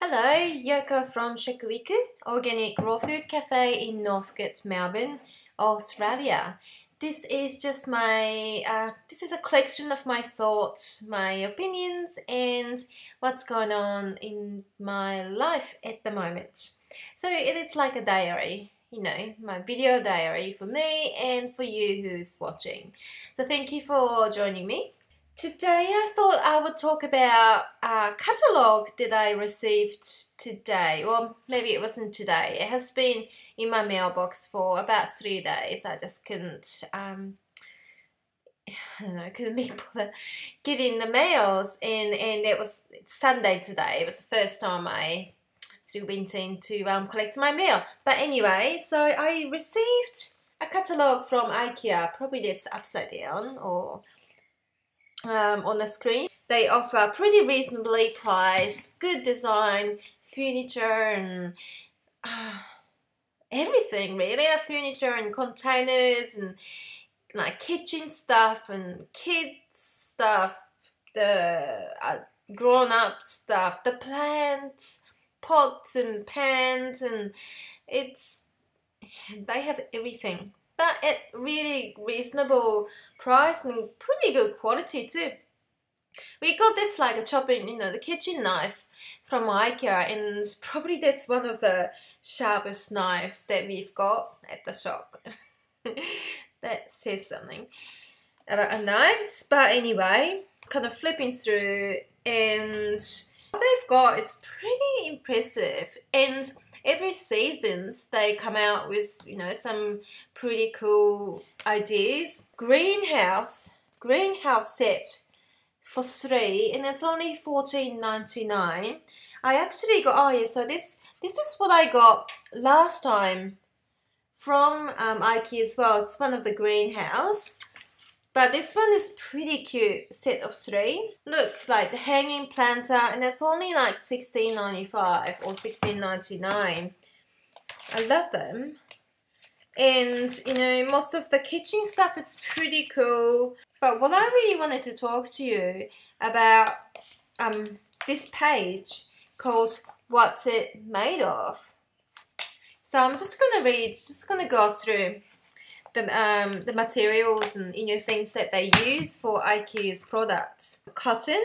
Hello, Yoko from Shikuiku, Organic Raw Food Cafe in Northcote, Melbourne, Australia. This is just this is a collection of my thoughts, my opinions, and what's going on in my life at the moment. So it is like a diary, my video diary for me and for you who's watching. So thank you for joining me. Today I thought I would talk about a catalogue that I received today. Well, maybe it wasn't today. It has been in my mailbox for about 3 days. I just couldn't, couldn't be bothered getting the mails. And it's Sunday today. It was the first time I went in to collect my mail. But anyway, so I received a catalogue from IKEA. Probably that's upside down or on the screen. They offer pretty reasonably priced, good design, furniture and everything really. Furniture and containers and like kitchen stuff and kids stuff, the grown-up stuff, the plants, pots and pans, and they have everything, but at really reasonable price and pretty good quality too. We got this like a chopping, the kitchen knife from IKEA, and probably that's one of the sharpest knives that we've got at the shop. That says something about a knife. But anyway, kind of flipping through, and what they've got is pretty impressive. And every season they come out with, some pretty cool ideas. Greenhouse set for 3, and it's only $14.99. I actually got, so this is what I got last time from IKEA as well. It's one of the greenhouse. But this one is pretty cute, set of 3. Look, like the hanging planter, and it's only like $16.95 or $16.99. I love them. And, most of the kitchen stuff, it's pretty cool. But what I really wanted to talk to you about, this page called What's It Made Of? So I'm just going to go through the materials and things that they use for IKEA's products. Cotton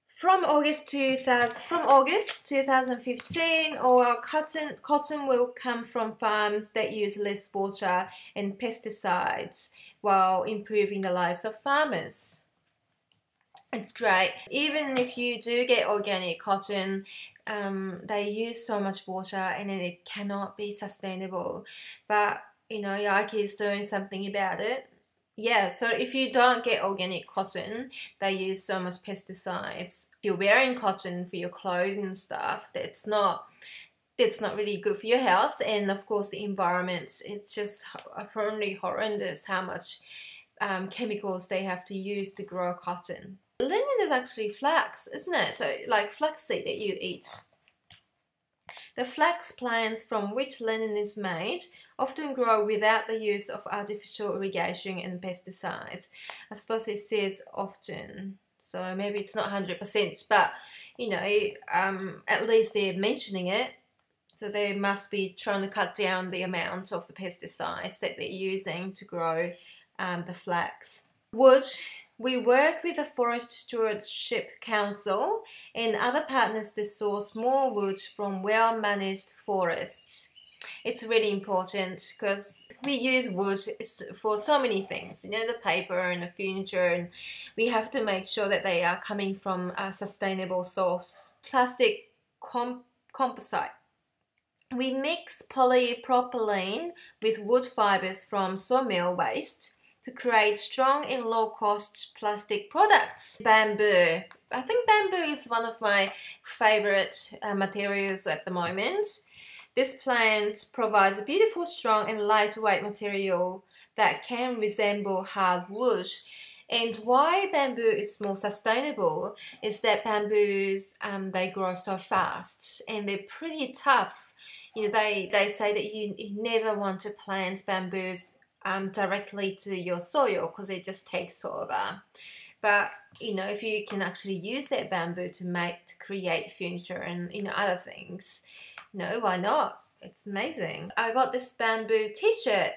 from August 2015, or cotton will come from farms that use less water and pesticides while improving the lives of farmers. It's great. Even if you do get organic cotton, they use so much water and it cannot be sustainable. But IKEA is doing something about it. Yeah, so if you don't get organic cotton, they use so much pesticides. If you're wearing cotton for your clothes and stuff, that's not really good for your health, and of course the environment. It's just apparently horrendous how much chemicals they have to use to grow cotton. Linen is actually flax, isn't it? So like flaxseed that you eat. The flax plants from which linen is made often grow without the use of artificial irrigation and pesticides. I suppose it says often, so maybe it's not 100%, but at least they're mentioning it. So they must be trying to cut down the amount of the pesticides that they're using to grow the flax. Wood. We work with the Forest Stewardship Council and other partners to source more wood from well-managed forests. It's really important because we use wood for so many things, the paper and the furniture, and we have to make sure that they are coming from a sustainable source. Plastic composite. We mix polypropylene with wood fibers from sawmill waste to create strong and low-cost plastic products. Bamboo. I think bamboo is one of my favorite materials at the moment. This plant provides a beautiful, strong and lightweight material that can resemble hardwood. And why bamboo is more sustainable is that bamboos, they grow so fast and they're pretty tough. They say that you never want to plant bamboos directly to your soil because it just takes over. But if you can actually use that bamboo to create furniture and other things, why not? It's amazing. I got this bamboo t-shirt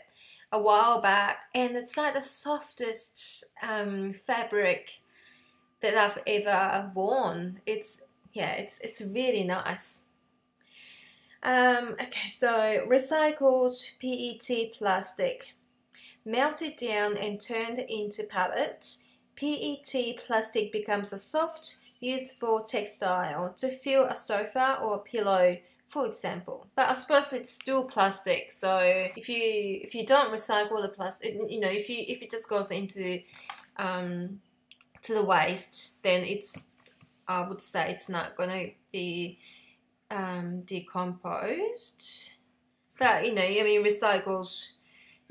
a while back, and it's like the softest fabric that I've ever worn. It's really nice. Okay, so recycled PET plastic, melted down and turned into pellets. PET plastic becomes a soft, useful textile to fill a sofa or a pillow, for example. But I suppose it's still plastic, so if you don't recycle the plastic, if it just goes into to the waste, then I would say it's not gonna be decomposed. But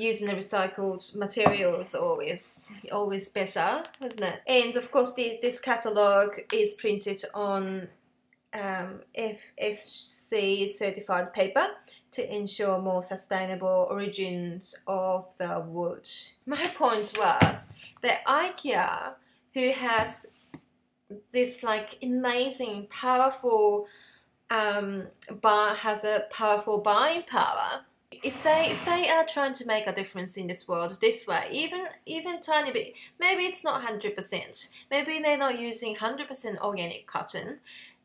using the recycled material is always better, isn't it? And of course, this catalogue is printed on FSC certified paper to ensure more sustainable origins of the wood. My point was that IKEA, who has this like amazing, powerful has a powerful buying power. If they are trying to make a difference in this world this way, even tiny bit, maybe it's not 100%. Maybe they're not using 100% organic cotton,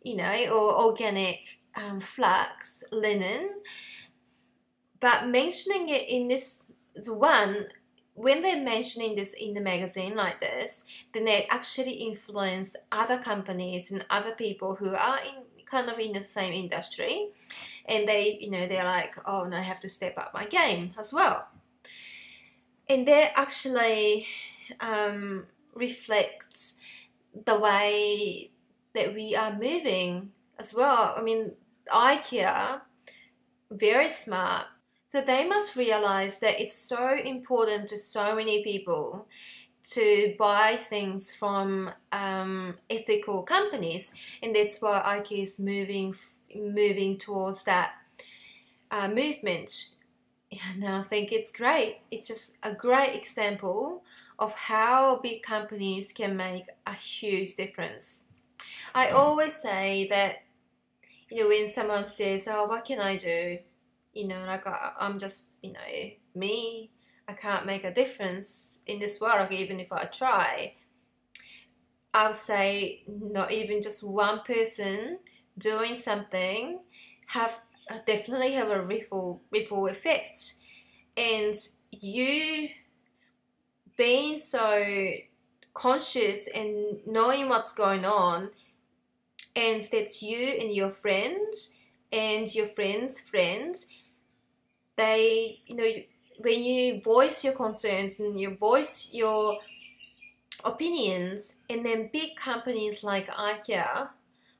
or organic flax, linen. But mentioning it in this one, when they're mentioning this in the magazine like this, then they actually influence other companies and other people who are kind of in the same industry, and they're like, oh no, I have to step up my game as well. And that actually reflects the way that we are moving as well. I mean, IKEA, very smart. So they must realize that it's so important to so many people to buy things from ethical companies, and that's why IKEA is moving towards that movement. And I think it's great. It's just a great example of how big companies can make a huge difference. I always say that when someone says, oh, what can I do, like I'm just me, I can't make a difference in this world, even if I try. I'll say not even just one person doing something definitely have a ripple effect. And you being so conscious and knowing what's going on, and that's you and your friends and your friends' friends, they, when you voice your concerns and you voice your opinions, and then big companies like IKEA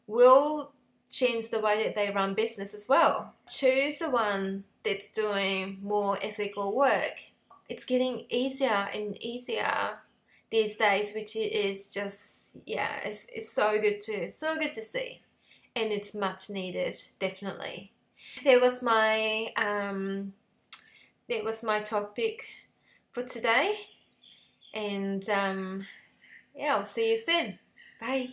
will change the way that they run business as well. Choose the one that's doing more ethical work. It's getting easier and easier these days, which is just, it's so good to see, and it's much needed, definitely. That was my topic for today, and I'll see you soon. Bye.